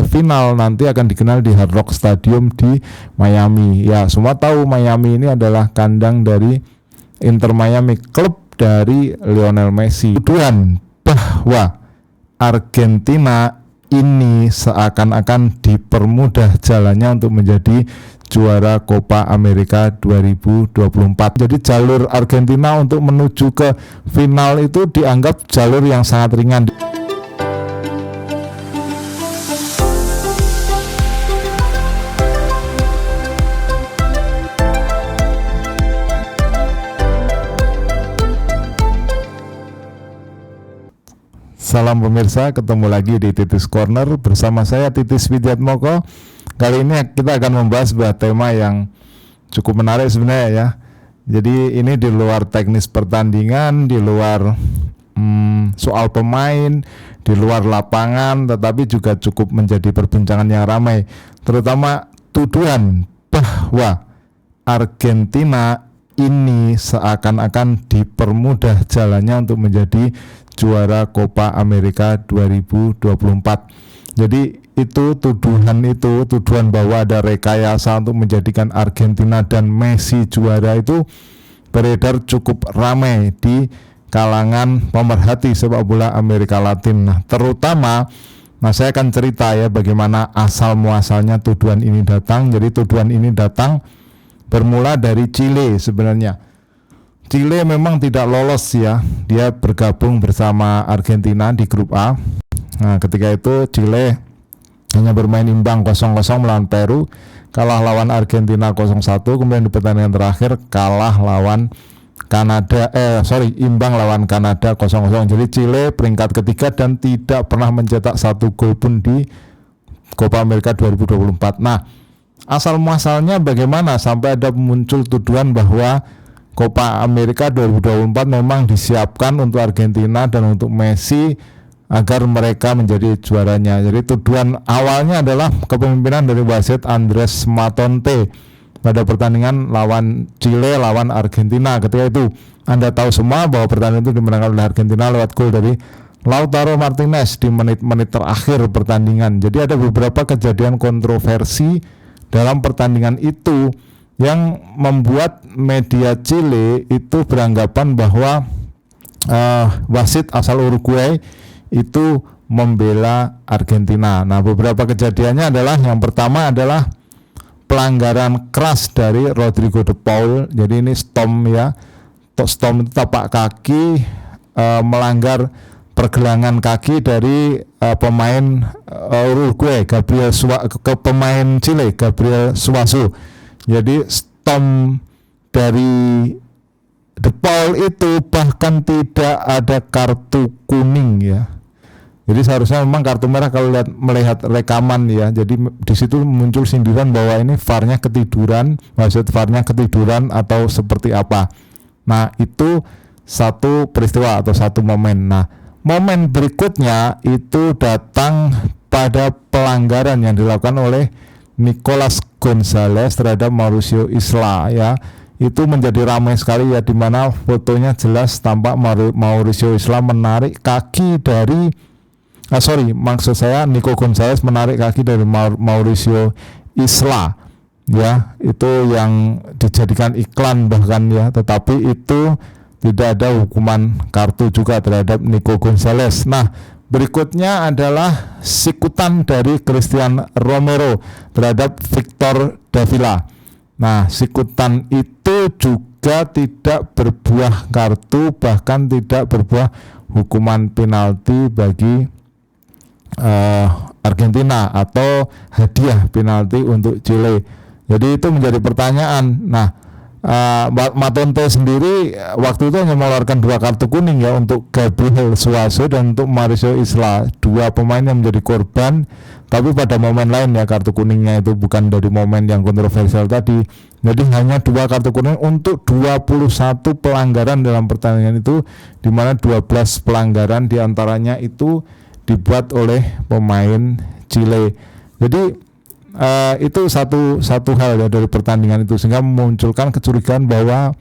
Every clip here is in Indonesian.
final nanti akan dikenal di Hard Rock Stadium di Miami. Ya, semua tahu Miami ini adalah kandang dari Inter Miami, klub dari Lionel Messi. Tuduhan bahwa Argentina ini seakan-akan dipermudah jalannya untuk menjadi juara Copa America 2024. Jadi jalur Argentina untuk menuju ke final itu dianggap jalur yang sangat ringan. Salam pemirsa, ketemu lagi di Titis Corner bersama saya Titis Widiatmoko. Kali ini kita akan membahas sebuah tema yang cukup menarik sebenarnya ya. Jadi ini di luar teknis pertandingan, di luar soal pemain, di luar lapangan, tetapi juga cukup menjadi perbincangan yang ramai. Terutama tuduhan bahwa Argentina ini seakan-akan dipermudah jalannya untuk menjadi juara Copa America 2024. Jadi tuduhan bahwa ada rekayasa untuk menjadikan Argentina dan Messi juara itu beredar cukup ramai di kalangan pemerhati sepak bola Amerika Latin. Nah, terutama saya akan cerita ya bagaimana asal muasalnya tuduhan ini datang. Jadi tuduhan ini datang bermula dari Chile sebenarnya. Chile memang tidak lolos ya, dia bergabung bersama Argentina di grup A. Nah, ketika itu Chile hanya bermain imbang 0-0 melawan Peru, kalah lawan Argentina 0-1, kemudian di pertandingan terakhir kalah lawan imbang lawan Kanada 0-0. Jadi Chile peringkat ketiga dan tidak pernah mencetak satu gol pun di Copa America 2024. Nah, asal muasalnya bagaimana sampai ada muncul tuduhan bahwa Copa America 2024 memang disiapkan untuk Argentina dan untuk Messi agar mereka menjadi juaranya. Jadi tuduhan awalnya adalah kepemimpinan dari wasit Andres Matonte pada pertandingan lawan Chile lawan Argentina. Ketika itu Anda tahu semua bahwa pertandingan itu dimenangkan oleh Argentina lewat gol dari Lautaro Martinez di menit-menit terakhir pertandingan. Jadi ada beberapa kejadian kontroversi dalam pertandingan itu yang membuat media Chile itu beranggapan bahwa wasit asal Uruguay itu membela Argentina. Nah, beberapa kejadiannya adalah yang pertama adalah pelanggaran keras dari Rodrigo de Paul. Jadi ini Stom ya. Stom itu tapak kaki, melanggar pergelangan kaki dari pemain Uruguay pemain Chile Gabriel Suazo. Jadi Stom dari De Paul itu bahkan tidak ada kartu kuning ya. Jadi seharusnya memang kartu merah kalau melihat rekaman ya. Jadi di situ muncul sindiran bahwa ini VAR-nya ketiduran, maksud VAR-nya ketiduran atau seperti apa. Nah, itu satu peristiwa atau satu momen. Nah, momen berikutnya itu datang pada pelanggaran yang dilakukan oleh Nicolas Gonzalez terhadap Mauricio Isla ya. Itu menjadi ramai sekali ya, di mana fotonya jelas tampak Mauricio Isla menarik kaki dari Nico Gonzalez menarik kaki dari Mauricio Isla ya. Itu yang dijadikan iklan bahkan ya, tetapi itu tidak ada hukuman kartu juga terhadap Nico Gonzalez. Nah, berikutnya adalah sikutan dari Christian Romero terhadap Victor Davila. Nah, sikutan itu juga tidak berbuah kartu, bahkan tidak berbuah hukuman penalti bagi Argentina atau hadiah penalti untuk Chile. Jadi itu menjadi pertanyaan. Nah, Matonte sendiri waktu itu hanya mengeluarkan 2 kartu kuning ya untuk Gabriel Suazo dan untuk Mauricio Isla, 2 pemain yang menjadi korban, tapi pada momen lain ya kartu kuningnya itu bukan dari momen yang kontroversial tadi. Jadi hanya 2 kartu kuning untuk 21 pelanggaran dalam pertandingan itu, di mana 12 pelanggaran diantaranya itu dibuat oleh pemain Chile. Jadi itu satu hal ya dari pertandingan itu, sehingga memunculkan kecurigaan bahwa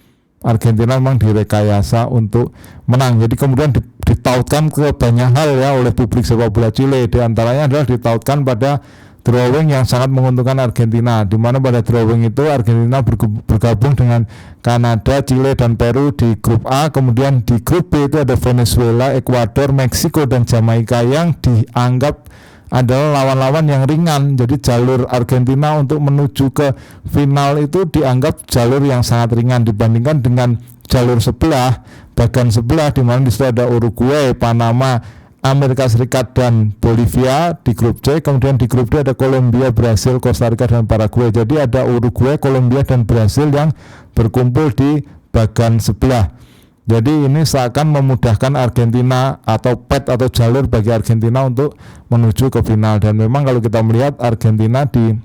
Argentina memang direkayasa untuk menang. Jadi kemudian ditautkan ke banyak hal ya oleh publik sepak bola Chile. Di antaranya adalah ditautkan pada drawing yang sangat menguntungkan Argentina, di mana pada drawing itu Argentina bergabung dengan Kanada, Chile, dan Peru di grup A. Kemudian di grup B itu ada Venezuela, Ekuador, Meksiko, dan Jamaika yang dianggap adalah lawan-lawan yang ringan. Jadi jalur Argentina untuk menuju ke final itu dianggap jalur yang sangat ringan dibandingkan dengan jalur sebelah, bagian sebelah, di mana di situ ada Uruguay, Panama, Amerika Serikat, dan Bolivia di grup C. Kemudian di grup D ada Kolombia, Brasil, Costa Rica, dan Paraguay. Jadi ada Uruguay, Kolombia, dan Brasil yang berkumpul di bagian sebelah. Jadi ini seakan memudahkan Argentina atau pet atau jalur bagi Argentina untuk menuju ke final. Dan memang kalau kita melihat Argentina di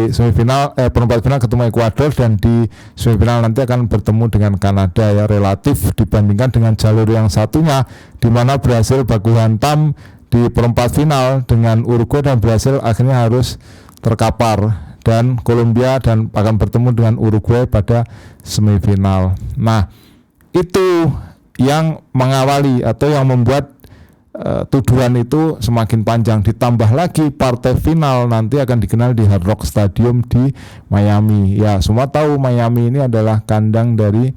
semifinal perempat final ketemu Ekuador, dan di semifinal nanti akan bertemu dengan Kanada ya, relatif dibandingkan dengan jalur yang satunya di mana Brasil baku hantam di perempat final dengan Uruguay, dan Brasil akhirnya harus terkapar, dan Kolombia dan akan bertemu dengan Uruguay pada semifinal. Nah, itu yang mengawali atau yang membuat tuduhan itu semakin panjang. Ditambah lagi partai final nanti akan dikenal di Hard Rock Stadium di Miami. Ya, semua tahu Miami ini adalah kandang dari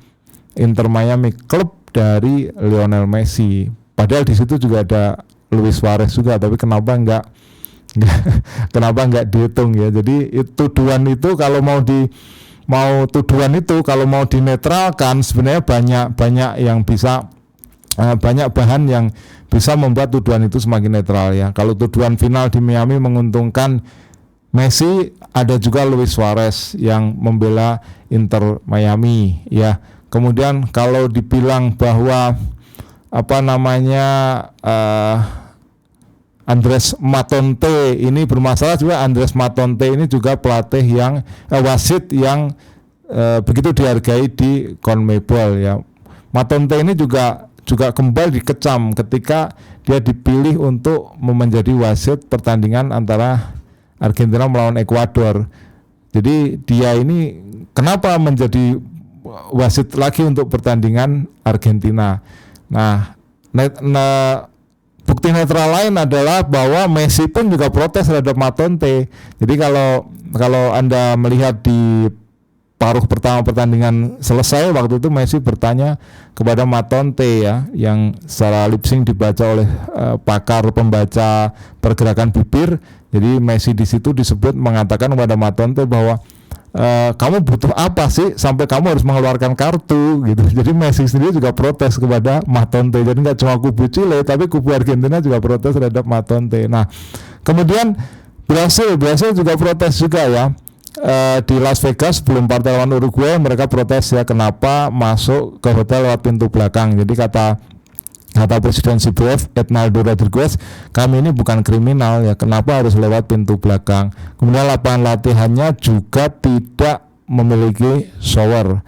Inter Miami, klub dari Lionel Messi. Padahal di situ juga ada Luis Suarez juga, tapi kenapa enggak dihitung ya. Jadi tuduhan itu kalau mau dinetralkan sebenarnya banyak yang bisa banyak bahan yang bisa membuat tuduhan itu semakin netral ya. Kalau tuduhan final di Miami menguntungkan Messi, ada juga Luis Suarez yang membela Inter Miami ya. Kemudian kalau dibilang bahwa Andres Matonte ini bermasalah juga, Andres Matonte ini juga pelatih yang wasit yang begitu dihargai di CONMEBOL ya. Matonte ini juga kembali dikecam ketika dia dipilih untuk menjadi wasit pertandingan antara Argentina melawan Ekuador. Jadi dia ini kenapa menjadi wasit lagi untuk pertandingan Argentina. Nah, bukti netral lain adalah bahwa Messi pun juga protes terhadap Matonte. Jadi kalau Anda melihat di paruh pertama pertandingan selesai, waktu itu Messi bertanya kepada Matonte ya, yang secara lip sync dibaca oleh pakar pembaca pergerakan bibir. Jadi Messi di situ disebut mengatakan kepada Matonte bahwa kamu butuh apa sih sampai kamu harus mengeluarkan kartu gitu. Jadi Messi sendiri juga protes kepada Matonte. Jadi nggak cuma kubu Chile tapi kubu Argentina juga protes terhadap Matonte. Nah, kemudian Brasil juga protes juga ya. Di Las Vegas sebelum partai lawan Uruguay mereka protes ya, kenapa masuk ke hotel lewat pintu belakang. Jadi kata Presiden CBF Ednaldo Rodriguez, kami ini bukan kriminal ya, kenapa harus lewat pintu belakang. Kemudian lapangan latihannya juga tidak memiliki shower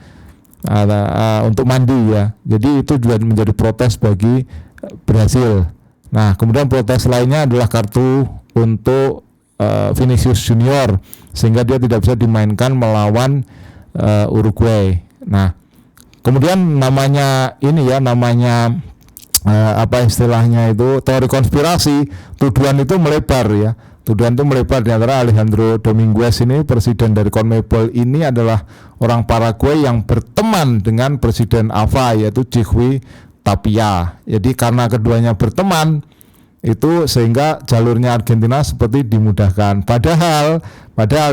untuk mandi ya. Jadi itu juga menjadi protes bagi Brasil. Nah, kemudian protes lainnya adalah kartu untuk Vinicius Junior sehingga dia tidak bisa dimainkan melawan Uruguay. Nah, kemudian namanya istilahnya itu teori konspirasi, tuduhan itu melebar ya. Tuduhan itu melebar di antara Alejandro Dominguez ini, presiden dari CONMEBOL ini adalah orang Paraguay yang berteman dengan presiden AFA yaitu Jigwi Tapia. Jadi karena keduanya berteman itu sehingga jalurnya Argentina seperti dimudahkan. Padahal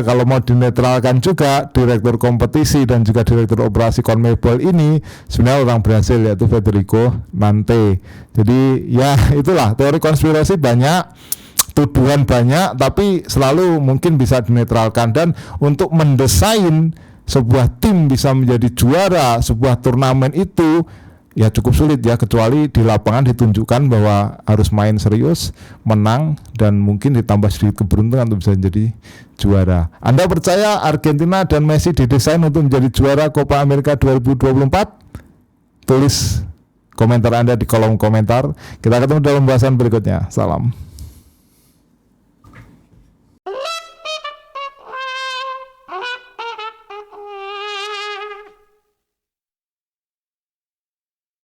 kalau mau dinetralkan juga direktur kompetisi dan juga direktur operasi CONMEBOL ini sebenarnya orang Brasil yaitu Federico Nante. Jadi ya itulah, teori konspirasi banyak, tuduhan banyak, tapi selalu mungkin bisa dinetralkan. Dan untuk mendesain sebuah tim bisa menjadi juara sebuah turnamen itu ya cukup sulit ya, kecuali di lapangan ditunjukkan bahwa harus main serius, menang, dan mungkin ditambah sedikit keberuntungan untuk bisa menjadi juara. Anda percaya Argentina dan Messi didesain untuk menjadi juara Copa America 2024? Tulis komentar Anda di kolom komentar. Kita ketemu dalam bahasan berikutnya. Salam.